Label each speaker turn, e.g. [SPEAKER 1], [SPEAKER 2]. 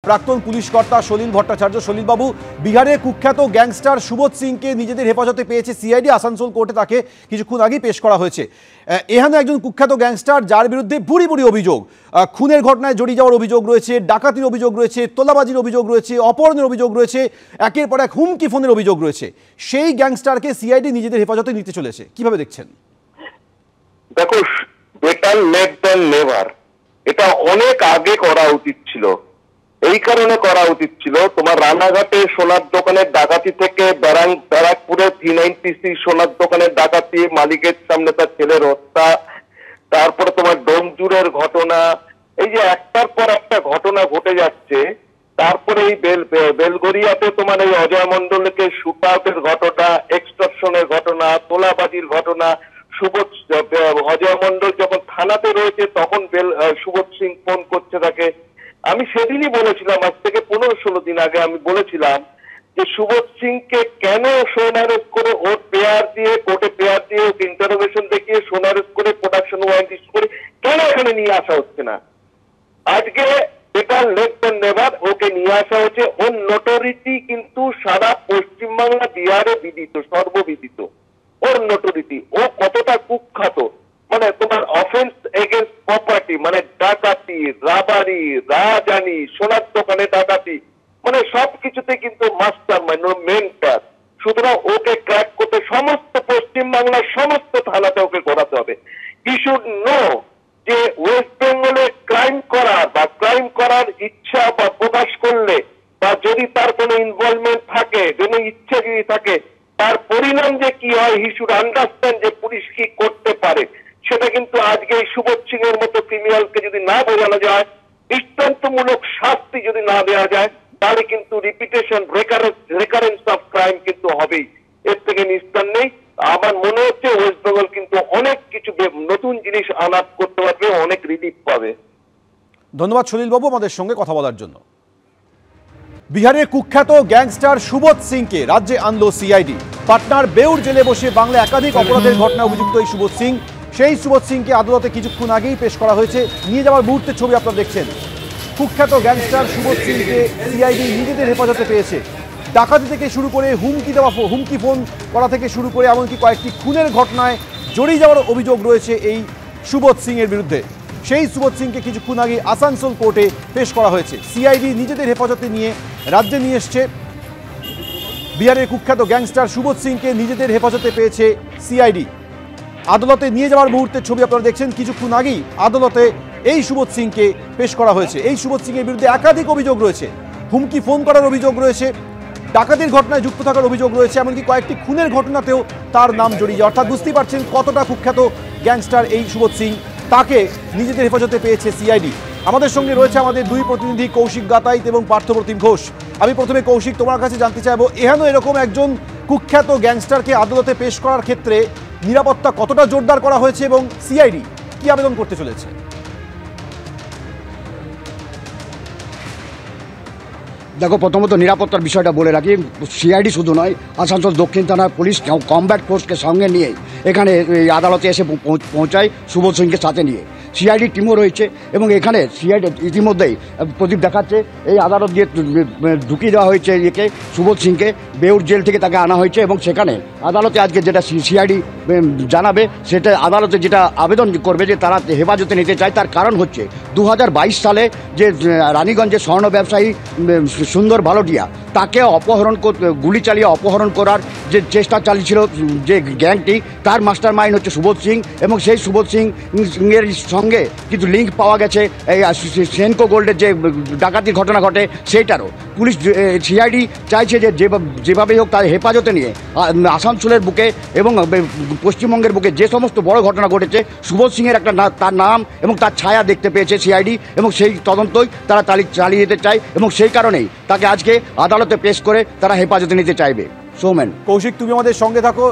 [SPEAKER 1] প্রাক্তন পুলিশ কর্তা সলিল ভট্টাচার্য। সলিল বাবু, বিহারের কুখ্যাত গ্যাংস্টার সুবোধ সিংকে নিজেদের হেফাজতে পেয়েছে সিআইডি। আসানসোল কোর্টে তাকে কিছুক্ষণ আগেই পেশ করা হয়েছে। এখানে একজন কুখ্যাত গ্যাংস্টার যার বিরুদ্ধে বুড়ি বুড়ি অভিযোগ, খুনের ঘটনায় জড়িয়ে যাওয়ার অভিযোগ রয়েছে, ডাকাতির অভিযোগ রয়েছে, তোলাবাজির অভিযোগ রয়েছে, অপহরণের অভিযোগ রয়েছে, একের পর এক হুমকি ফোনের অভিযোগ রয়েছে। সেই গ্যাংস্টারকে সিআইডি নিজেদের হেফাজতে নিতে চলেছে, কিভাবে দেখছেন?
[SPEAKER 2] দেখো, বেটার লেট দ্যান নেভার। এটা অনেক আগে করা উচিত ছিল। এই কারণে করা উচিত ছিল, তোমার রানাঘাটে সোনার দোকানের ডাকাতি থেকে ব্যারাকপুরে 390 সোনার দোকানের ডাকাতি, মালিকের সামনে তার ছেলের হত্যা, তারপরে তোমার ডোমজুরের ঘটনা, এই যে একটার পর একটা ঘটনা ঘটে যাচ্ছে। তারপরে এই বেলগড়িয়াতে তোমার এই অজয় মন্ডলকে শুট আউটের ঘটনা, এক্সটর্শনের ঘটনা, তোলাবাজির ঘটনা। অজয় মন্ডল যখন থানাতে রয়েছে তখন সুবোধ সিং ফোন করছে তাকে। আমি সেদিনই বলেছিলাম, আজ থেকে 15-16 দিন আগে আমি বলেছিলাম যে সুবোধ সিংকে কেন সোনারেস্ট করে ওর পেয়ার দিয়ে, কোর্টে পেয়ার দিয়ে, ওকে ইন্টারোগেশন দেখিয়ে সোনারেস্ট করে প্রোডাকশন ওয়ারেন্ট ইস্যু করে কেন এখানে নিয়ে আসা হচ্ছে না? আজকে এটা লেট দ্যান নেভার, ওকে নিয়ে আসা হচ্ছে। ওর নোটোরিটি কিন্তু সারা পশ্চিমবাংলা, বিহারে বিদিত, সর্ববিদিত ওর নোটোরিটি। ও কতটা কুখ্যাত, মানে তোমার অফেন্স এগেন্স্ট প্রপার্টি, মানে ডাকাতি, রাবারি, রাজানি, সোনার দোকানে ডাকাতি, মানে সবকিছুতে কিন্তু মাস্টার মাইন্ড, মেন্টার। সুতরাং ওকে ক্র্যাক করতে সমস্ত পশ্চিমবাংলার সমস্ত থানাতে ওকে ঘোরাতে হবে। হি শুড নো যে ওয়েস্ট বেঙ্গলে ক্রাইম করার বা ক্রাইম করার ইচ্ছা বা প্রকাশ করলে, বা যদি তার কোনো ইনভলভমেন্ট থাকে, কোনো ইচ্ছা যদি থাকে, তার পরিণাম যে কি হয়, হি শুড আন্ডারস্ট্যান্ড যে পুলিশ কি করতে পারে। সেটা কিন্তু আজকে এই সুবোধ সিং এর মতো ক্রিমিনালকে যদি না বোঝানো যায়, দৃষ্টান্তমূলক শাস্তি যদি না দেওয়া যায়, তাহলে কিন্তু রিপিটেশন, রেকারেন্স অফ ক্রাইম কিন্তু হবেই। এর থেকে নিস্তার নেই। আমার মনে হচ্ছে ওয়েস্ট বেঙ্গল কিন্তু অনেক কিছু নতুন জিনিস আলাপ করতে পারবে, অনেক রিলিফ পাবে।
[SPEAKER 1] ধন্যবাদ সলিল বাবু আমাদের সঙ্গে কথা বলার জন্য। বিহারের কুখ্যাত গ্যাংস্টার সুবোধ সিংকে রাজ্যে আনলো সিআইডি। পাটনার বেউর জেলে বসে বাংলা একাধিক অপরাধের ঘটনায় অভিযুক্ত এই সুবোধ সিং, সেই সুবোধ সিংকে আদালতে কিছুক্ষণ আগেই পেশ করা হয়েছে। নিয়ে যাওয়ার মুহূর্তের ছবি আপনারা দেখছেন। কুখ্যাত গ্যাংস্টার সুবোধ সিংকে সিআইডি নিজেদের হেফাজতে পেয়েছে। ডাকাতি থেকে শুরু করে হুমকি ফোন করা থেকে শুরু করে এমনকি কয়েকটি খুনের ঘটনায় জড়িয়ে যাওয়ার অভিযোগ রয়েছে এই সুবোধ সিং এর বিরুদ্ধে। সেই সুবোধ সিংকে কিছুক্ষণ আগে আসানসোল কোর্টে পেশ করা হয়েছে। সিআইডি নিজেদের হেফাজতে নিয়ে রাজ্যে নিয়ে এসছে। বিহারের কুখ্যাত গ্যাংস্টার সুবোধ সিংকে নিজেদের হেফাজতে পেয়েছে সিআইডি। আদালতে নিয়ে যাওয়ার মুহূর্তের ছবি আপনারা দেখছেন। কিছুক্ষণ আগেই আদালতে এই সুবোধ সিংকে পেশ করা হয়েছে। এই সুবোধ সিং এর বিরুদ্ধে একাধিক অভিযোগ রয়েছে। হুমকি ফোন করার অভিযোগ রয়েছে, ডাকাতির ঘটনায় যুক্ত থাকার অভিযোগ রয়েছে, এমনকি কয়েকটি খুনের ঘটনাতেও তার নাম জড়িয়ে যায়। অর্থাৎ বুঝতেই পারছেন কতটা কুখ্যাত গ্যাংস্টার এই সুবোধ সিং। তাকে নিজেদের হেফাজতে পেয়েছে সিআইডি। আমাদের সঙ্গে রয়েছে আমাদের দুই প্রতিনিধি কৌশিক গাতাইত এবং পার্থপ্রতিম ঘোষ। আমি প্রথমে কৌশিক, তোমার কাছে জানতে চাইবো, এহেন এরকম একজন কুখ্যাত গ্যাংস্টারকে আদালতে পেশ করার ক্ষেত্রে নিরাপত্তা কতটা জোরদার করা হয়েছে এবং সিআইডি কি আবেদন করতে চলেছে?
[SPEAKER 3] দেখো, প্রথমত নিরাপত্তার বিষয়টা বলে রাখি। সিআইডি শুধু নয়, আসানসোল দক্ষিণ থানার পুলিশ কমব্যাট ফোর্সকে সঙ্গে নিয়ে এখানে আদালতে এসে পৌঁছায় সুবোধ সিংকে সাথে নিয়ে। সিআইডি টিমও রয়েছে এবং এখানে সিআইডি ইতিমধ্যেই প্রদীপ দেখাচ্ছে এই আদালত দিয়ে ঢুকিয়ে দেওয়া হয়েছে একে, সুবোধ সিংকে বেউর জেল থেকে তাকে আনা হয়েছে এবং সেখানে আদালতে আজকে যেটা সিআইডি জানাবে, সেটা আদালতে যেটা আবেদন করবে যে তারা হেফাজতে নিতে চায়। তার কারণ হচ্ছে 2022 সালে যে রানীগঞ্জের স্বর্ণ ব্যবসায়ী সুন্দর ভালোটিয়া, তাকে গুলি চালিয়ে অপহরণ করার যে চেষ্টা চালিয়েছিল যে গ্যাংটি, তার মাস্টার মাইন্ড হচ্ছে সুবোধ সিং। এবং সেই সুবোধ সিং এর সঙ্গে কিছু লিঙ্ক পাওয়া গেছে এই সেনকো গোল্ডের যে ডাকাতির ঘটনা ঘটে সেইটারও। পুলিশ সিআইডি চাইছে যে যেভাবেই হোক তার হেফাজতে নিয়ে আসানসোলের বুকে এবং পশ্চিমবঙ্গের বুকে যে সমস্ত বড় ঘটনা ঘটেছে, সুবোধ সিংয়ের একটা তার নাম এবং তার ছায়া দেখতে পেয়েছে সিআইডি এবং সেই তদন্তই তারা চালিয়ে যেতে চায় এবং সেই কারণেই তাকে আজকে আদালতে পেশ করে তারা হেফাজতে নিতে চাইবে। সৌমেন,
[SPEAKER 1] কৌশিক, তুমি আমাদের সঙ্গে থাকো।